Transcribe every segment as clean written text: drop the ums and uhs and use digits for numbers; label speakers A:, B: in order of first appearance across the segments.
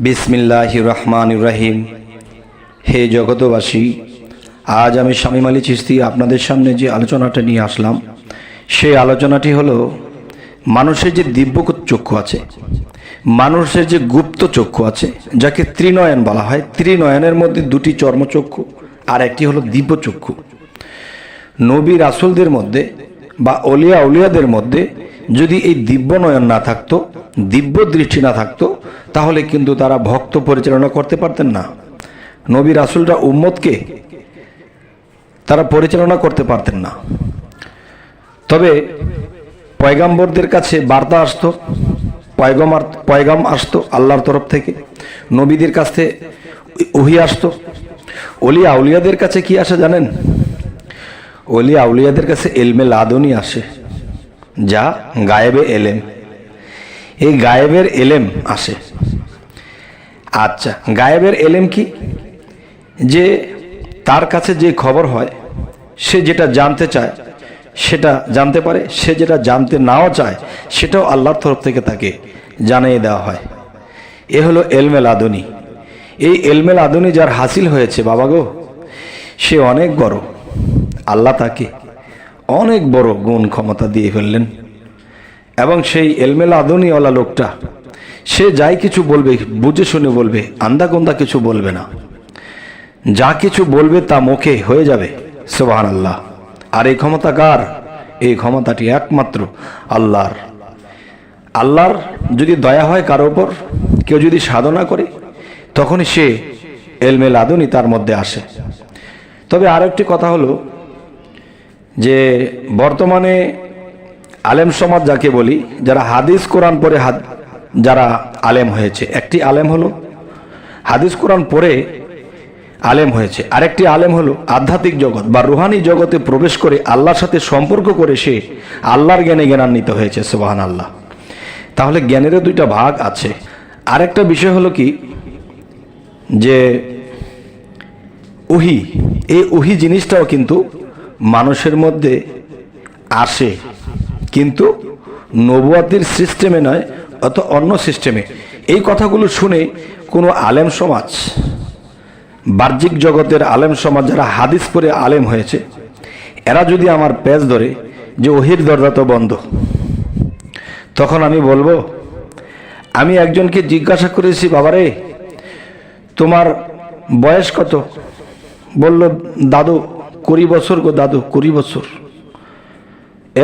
A: বিসমিল্লাহির রহমানির রহিম। হে জগতবাসী, আজ আমি শামীম আলী চিশতি আপনাদের সামনে যে আলোচনাটা নিয়ে আসলাম, সেই আলোচনাটি হলো মানুষের যে দিব্য চক্ষু আছে, মানুষের যে গুপ্ত চক্ষু আছে, যাকে ত্রিনয়ন বলা হয়। ত্রিনয়নের মধ্যে দুটি চর্মচক্ষু আর একটি হলো দিব্য চক্ষু। নবী রাসূলদের মধ্যে বা অলিয়া উলিয়াদের মধ্যে যদি এই দিব্য নয়ন না থাকতো, দিব্য দৃষ্টি না থাকতো, তাহলে কিন্তু তারা ভক্ত পরিচালনা করতে পারতেন না। নবী রাসূলরা উম্মতকে তারা পরিচালনা করতে পারতেন না। তবে পয়গাম্বরদের কাছে বার্তা আসতো, পয়গাম আসতো আল্লাহর তরফ থেকে, নবীদের কাছে ওহী আসতো। অলিয়া উলিয়াদের কাছে কি আসে জানেন? অলিয়া উলিয়াদের কাছে ইলমে লাদুনী আসে, যা গায়েবে এলেম। এই গায়েবের এলেম আসে। আচ্ছা, গায়েবের এলেম কি? যে তার কাছে যে খবর হয়, সে যেটা জানতে চায় সেটা জানতে পারে, সে যেটা জানতে নাও চায় সেটাও আল্লাহর তরফ থেকে তাকে জানিয়ে দেওয়া হয়। এ হলো এলমে লাদুনী। এই এলমে লাদুনী যার হাসিল হয়েছে বাবা গো, সে অনেক বড়। আল্লাহ তাকে অনেক বড় গুণ ক্ষমতা দিয়ে ফেললেন। এবং সেই এলমে লাদুনীওয়ালা লোকটা, সে যাই কিছু বলবে বুঝে শুনে বলবে, আন্দাগোন্দা কিছু বলবে না। যা কিছু বলবে তা মুখে হয়ে যাবে। সুবহানাল্লাহ। আর এই ক্ষমতা কার? এই ক্ষমতাটি একমাত্র আল্লাহর। আল্লাহর যদি দয়া হয় কারো ওপর, কেউ যদি সাধনা করে, তখনই সে এলমে লাদুনী তার মধ্যে আসে। তবে আর একটি কথা হলো যে বর্তমানে আলেম সমাজ যাকে বলি, যারা হাদিস কোরআন পড়ে যারা আলেম হয়েছে, একটি আলেম হলো হাদিস কোরআন পড়ে আলেম হয়েছে, আরেকটি আলেম হলো আধ্যাত্মিক জগৎ বা রুহানি জগতে প্রবেশ করে আল্লাহর সাথে সম্পর্ক করে সে আল্লাহর জ্ঞানে জ্ঞানান্বিত হয়েছে। সুবহানাল্লাহ। তাহলে জ্ঞানেরও দুইটা ভাগ আছে। আরেকটা বিষয় হলো কি, যে ওহী, এই ওহী জিনিসটাও কিন্তু মানুষের মধ্যে আসে, কিন্তু নবুয়াতির সিস্টেমে নয়, অত অন্য সিস্টেমে। এই কথাগুলো শুনে কোনো আলেম সমাজ, বাহ্যিক জগতের আলেম সমাজ যারা হাদিস পড়ে আলেম হয়েছে, এরা যদি আমার পেজ ধরে যে ওহীর দরজা তো বন্ধ, তখন আমি বলবো, আমি একজনকে জিজ্ঞাসা করেছি, বাবারে তোমার বয়স কত? বলল, দাদু 20 বছর গো দাদু, 20 বছর।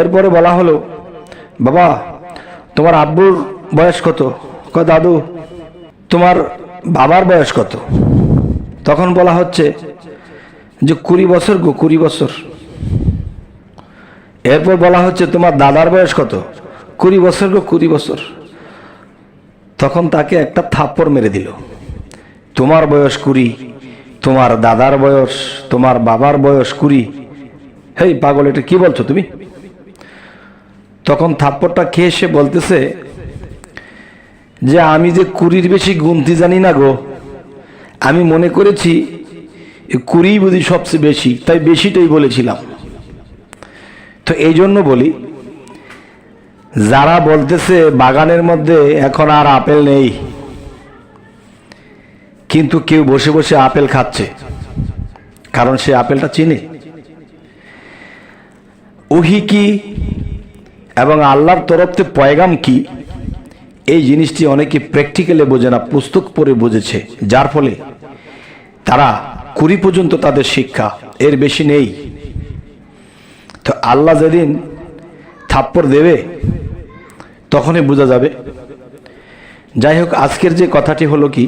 A: এরপরে বলা হলো, বাবা তোমার আব্বুর বয়স কত? কয় দাদু তোমার বাবার বয়স কত? তখন বলা হচ্ছে যে 20 বছর গো, 20 বছর। এরপর বলা হচ্ছে তোমার দাদার বয়স কত? 20 বছর গো, 20 বছর। তখন তাকে একটা থাপ্পড় মেরে দিল। তোমার বয়স 20, তোমার দাদার বয়স, তোমার বাবার বয়স 20। হেই পাগল, এটা কি বলছো তুমি? তখন থাপ্পড়টা খেয়ে সে বলতেছে যে আমি যে 20-র বেশি গুনতি জানি না গো, আমি মনে করেছি 20 বুঝি সবচেয়ে বেশি, তাই বেশিটাই বলেছিলাম। তো এই জন্য বলি, যারা বলতেছে বাগানের মধ্যে এখন আর আপেল নেই, কিন্তু কেউ বসে বসে আপেল খাচ্ছে, কারণ সে আপেলটা চিনে। ওহী কি এবং আল্লাহর তরফ থেকে পয়গাম কি, এই জিনিসটি অনেকে প্র্যাকটিক্যালে বোঝে না, পুস্তক পড়ে বুঝেছে, যার ফলে তারা 20 পর্যন্ত তাদের শিক্ষা, এর বেশি নেই। তো আল্লাহ যেদিন থাপ্পড় দেবে তখনই বোঝা যাবে। যাই হোক, আজকের যে কথাটি হলো কি,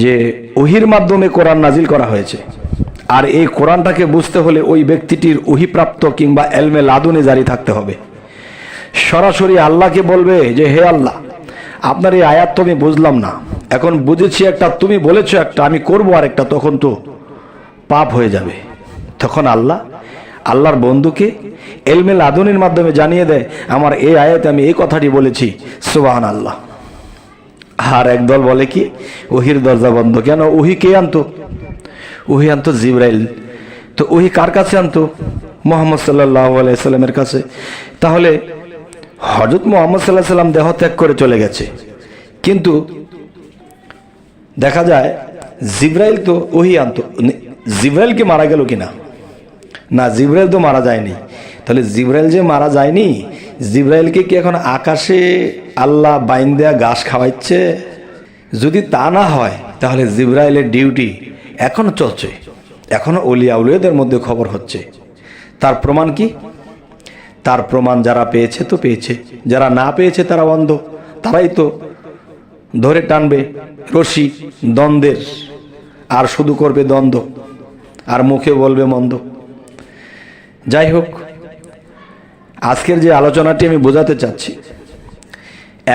A: যে ওহীর মাধ্যমে কোরআন নাজিল করা হয়েছে, আর এই কোরআনটাকে বুঝতে হলে ওই ব্যক্তিটির ওহীপ্রাপ্ত কিংবা এলমে লাদুনী জারি থাকতে হবে। সরাসরি আল্লাহকে বলবে যে হে আল্লাহ, আপনার এই আয়াত তো আমি বুঝলাম না, এখন বুঝেছি একটা, তুমি বলেছো একটা, আমি করবো আরেকটা, তখন তো পাপ হয়ে যাবে। তখন আল্লাহর বন্ধুকে এলমে লাদুনীর মাধ্যমে জানিয়ে দেয়, আমার এই আয়াতে আমি এই কথাটি বলেছি। সুবহানাল্লাহ। আর একদল বলে কি, ওহীর দরজা বন্ধ। কেন? ওহী কে আনতো? ওহী আনতো জিবরাইল। তো ওহী কার কাছে আনতো? মুহাম্মদ সাল্লাল্লাহু আলাইহি সাল্লামের কাছে। তাহলে হযরত মুহাম্মদ সাল্লাল্লাহু আলাইহি সাল্লাম দেহ ত্যাগ করে চলে গেছে, কিন্তু দেখা যায় জিব্রাইল তো ওহি আনতো, জিব্রাইল কি মারা গেল কিনা? না, জিব্রাইল তো মারা যায়নি। তাহলে জিব্রাইল যে মারা যায়নি, জিব্রাইলকে কি এখন আকাশে আল্লাহ বাইন দেয়া ঘাস খাওয়াইছে? যদি তা না হয় তাহলে জিব্রাইলের ডিউটি এখনো চলছে, এখনো অলিয়া উলিয়াদের মধ্যে খবর হচ্ছে। তার প্রমাণ কি? তার প্রমাণ যারা পেয়েছে তো পেয়েছে, যারা না পেয়েছে তারা অন্ধ, তারাই তো ধরে টানবে রশি দ্বন্দ্বের, আর শুধু করবে দ্বন্দ্ব, আর মুখে বলবে মন্দ। যাই হোক, আজকের যে আলোচনাটি আমি বোঝাতে চাচ্ছি,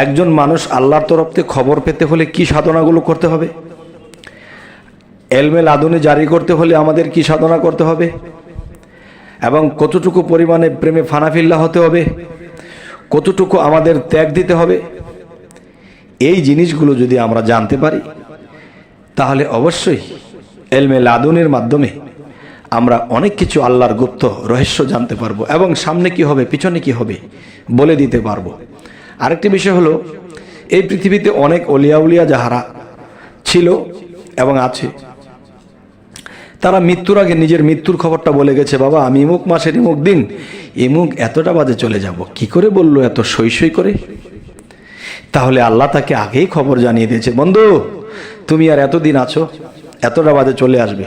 A: একজন মানুষ আল্লাহর তরফ থেকে খবর পেতে হলে কি সাধনাগুলো করতে হবে, এলমে লাদুনি জারি করতে হলে আমাদের কি সাধনা করতে হবে, এবং কতটুকু পরিমাণে প্রেমে ফানাফিল্লা হতে হবে, কতটুকু আমাদের ত্যাগ দিতে হবে, এই জিনিসগুলো যদি আমরা জানতে পারি তাহলে অবশ্যই এলমে লাদুনির মাধ্যমে আমরা অনেক কিছু আল্লাহর গুপ্ত রহস্য জানতে পারবো, এবং সামনে কি হবে পিছনে কি হবে বলে দিতে পারবো। আরেকটি বিষয় হলো, এই পৃথিবীতে অনেক অলিয়া উলিয়া যাহারা ছিল এবং আছে, তারা মৃত্যুর আগে নিজের মৃত্যুর খবরটা বলে গেছে, বাবা আমি ইমুক মাসের ইমুক দিন ইমুক এতটা বাজে চলে যাব। কি করে বললো? এত সই সই করে। তাহলে আল্লাহ তাকে আগেই খবর জানিয়ে দিয়েছে, বন্ধু তুমি আর এতদিন আছো, এতটা বাজে চলে আসবে।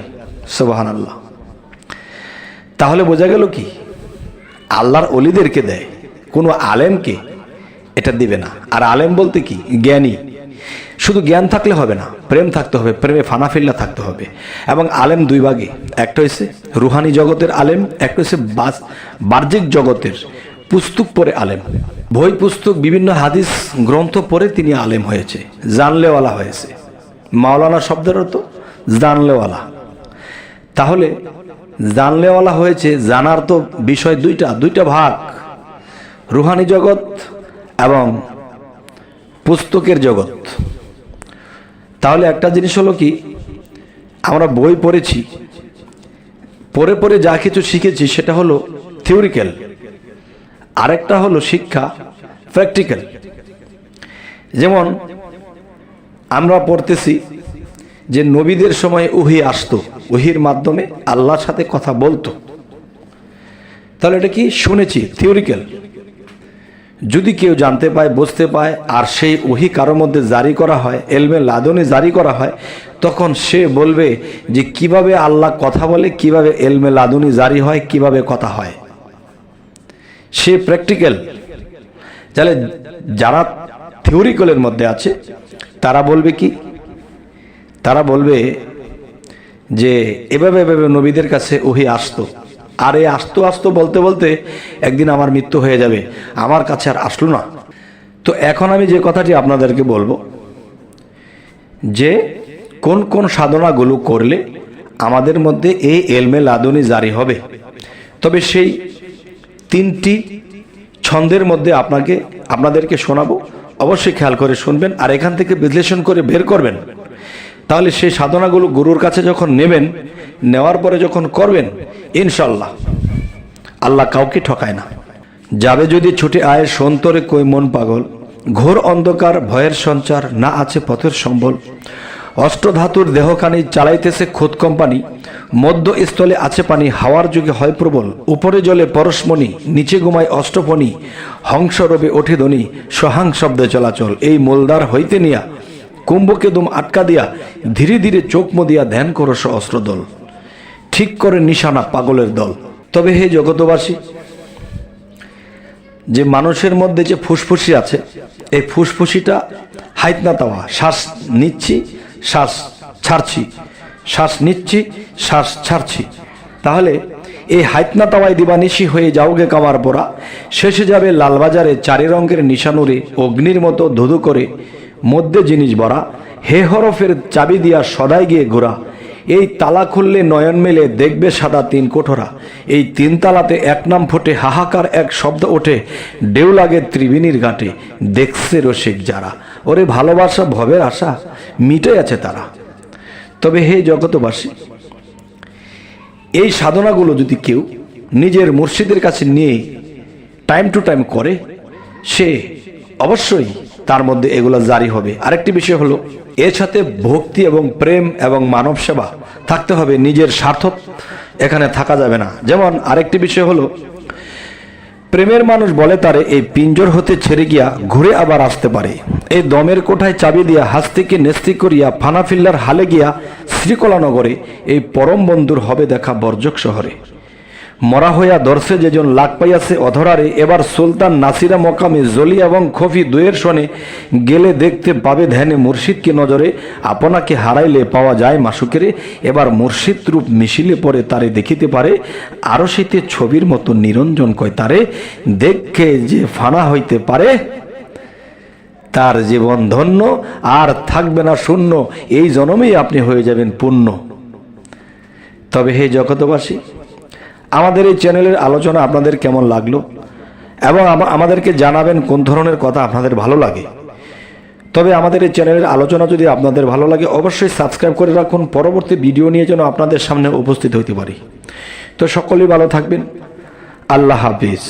A: সুবহানাল্লাহ। তাহলে বোঝা গেল কি, আল্লাহর অলিদেরকে দেয়, কোনো আলেমকে এটা দিবে না। আর আলেম বলতে কি? জ্ঞানী। শুধু জ্ঞান থাকলে হবে না, প্রেম থাকতে হবে, প্রেমে ফানাফিল্লা থাকতে হবে। এবং আলেম দুই ভাগে, একটা হচ্ছে রুহানি জগতের আলেম, একটা হচ্ছে বাহ্যিক জগতের পুস্তক পড়ে আলেম। বই পুস্তক বিভিন্ন হাদিস গ্রন্থ পড়ে তিনি আলেম হয়েছে, জানলেওয়ালা হয়েছে। মাওলানা শব্দের অর্থ জানলেওয়ালা। তাহলে জানলেওয়ালা হয়েছে, জানার তো বিষয় দুইটা ভাগ, রুহানি জগৎ এবং পুস্তকের জগৎ। তাহলে একটা জিনিস হলো কি, আমরা বই পড়েছি, পড়ে পড়ে যা কিছু শিখেছি সেটা হলো থিওরিক্যাল, আরেকটা হলো শিক্ষা প্র্যাকটিক্যাল। যেমন আমরা পড়তেছি যে নবীদের সময় ওহী আসতো, ওহীর মাধ্যমে আল্লাহর সাথে কথা বলতো। তাহলে এটা কি শুনেছি? থিওরিক্যাল। যদি কেউ জানতে পায়, বুঝতে পায়, আর সেই ওহী কারোর মধ্যে জারি করা হয়, এলমে লাদুনি জারি করা হয়, তখন সে বলবে যে কিভাবে আল্লাহ কথা বলে, কিভাবে এলমে লাদুনি জারি হয়, কিভাবে কথা হয়। সে প্র্যাকটিক্যাল। তাহলে যারা থিওরিক্যালের মধ্যে আছে তারা বলবে কি? তারা বলবে যে এভাবে এভাবে নবীদের কাছে ওহী আসতো, আর এই আসতো বলতে বলতে একদিন আমার মৃত্যু হয়ে যাবে, আমার কাছে আর আসলো না। তো এখন আমি যে কথাটি আপনাদেরকে বলবো, যে কোন কোন সাধনাগুলো করলে আমাদের মধ্যে এই এলমে লাদুনি জারি হবে। তবে সেই 3টি ছন্দের মধ্যে আপনাদেরকে শোনাবো, অবশ্যই খেয়াল করে শুনবেন, আর এখান থেকে বিশ্লেষণ করে বের করবেন। তাহলে সেই সাধনাগুলো গুরুর কাছে যখন নেবেন, নেওয়ার পরে যখন করবেন, ইনশাল্লাহ আল্লাহ কাউকে ঠকায় না। যাবে যদি ছুটে আয় সন্তরে কই মন পাগল, ঘোর অন্ধকার ভয়ের সঞ্চার, না আছে পথের সম্বল। অষ্টধাতুর দেহখানি চালাইতেছে খুদ কোম্পানি, মধ্যস্থলে আছে পানি, হাওয়ার যুগে হয় প্রবল। উপরে জলে পরশমণি, নিচে ঘুমায় অষ্টপণি, হংস রবে ওঠে ধ্বনি, সহাং শব্দে চলাচল। এই মোলদার হইতে নিয়া কুম্ভকে দুম আটকা দিয়া, ধীরে ধীরে চোখ মদিয়া ধ্যান করো অস্ত্র দল, ঠিক করে নিশানা পাগলের দল। তবে হে জগতবাসী, যে মানুষের মধ্যে যে ফুসফুসি আছে, এই ফুসফুসিটা হাইতনা তাওয়া, শ্বাস নিচ্ছি শ্বাস ছাড়ছি, শ্বাস নিচ্ছি শ্বাস ছাড়ছি। তাহলে এই হাইতনা তাওয়ায় দিবানিশি হয়ে যাওগে কামার পোড়া, শেষে যাবে লালবাজারে চারি রঙের নিশানুরে, অগ্নির মতো ধুধু করে মধ্যে জিনিস ভরা। হে হরফের চাবি দিয়া সদাই গিয়ে ঘোরা, এই তালা খুললে নয়ন মেলে দেখবে সাদা 3 কোঠরা। এই 3 তালাতে এক নাম ফোটে, হাহাকার এক শব্দ ওঠে, ঢেউ লাগে ত্রিবেণীর ঘাটে, দেখছে রসিক যারা। ওরে ভালোবাসা ভবের আশা মিটে আছে তারা। তবে হে জগতবাসী, এই সাধনাগুলো যদি কেউ নিজের মুর্শিদের কাছে নিয়ে টাইম টু টাইম করে, সে অবশ্যই তার মধ্যে এগুলো জারি হবে। আরেকটি বিষয় হলো এর সাথে ভক্তি এবং প্রেম এবং মানব সেবা থাকতে হবে, নিজের স্বার্থ এখানে থাকা যাবে না। যেমন আরেকটি বিষয় হলো প্রেমের মানুষ বলে তারে এই পিঞ্জর হতে ছেড়ে গিয়া ঘুরে আবার আসতে পারে, এই দমের কোঠায় চাবি দিয়া হাস্তিকে নেস্তি করিয়া ফানাফিল্লার হালে গিয়া শ্রীকলানগরে এই পরম বন্ধুর হবে দেখা বর্জক শহরে। মরা হইয়া দর্শে যেজন লাগ পাইয়াছে অধরারে, এবার সুলতান নাসিরা মকামে জলি এবং খফি দুয়ের শনে গেলে দেখতে পাবে ধ্যানে মুর্শিদকে নজরে, আপনাকে হারাইলে পাওয়া যায় মাসুকেরে, এবার মুর্শিদ রূপ মিশিলে পরে তারে দেখিতে পারে, আরো শীতে ছবির মতো নিরঞ্জন কয় তারে, দেখে যে ফানা হইতে পারে তার জীবন ধন্য, আর থাকবে না শূন্য, এই জন্মেই আপনি হয়ে যাবেন পূর্ণ। তবে হে জগতবাসী, আমাদের এই চ্যানেলের আলোচনা আপনাদের কেমন লাগলো এবং আমাদেরকে জানাবেন কোন ধরনের কথা আপনাদের ভালো লাগে। তবে আমাদের এই চ্যানেলের আলোচনা যদি আপনাদের ভালো লাগে অবশ্যই সাবস্ক্রাইব করে রাখুন, পরবর্তী ভিডিও নিয়ে যেন আপনাদের সামনে উপস্থিত হতে পারি। তো সকলেই ভালো থাকবেন, আল্লাহ হাফিজ।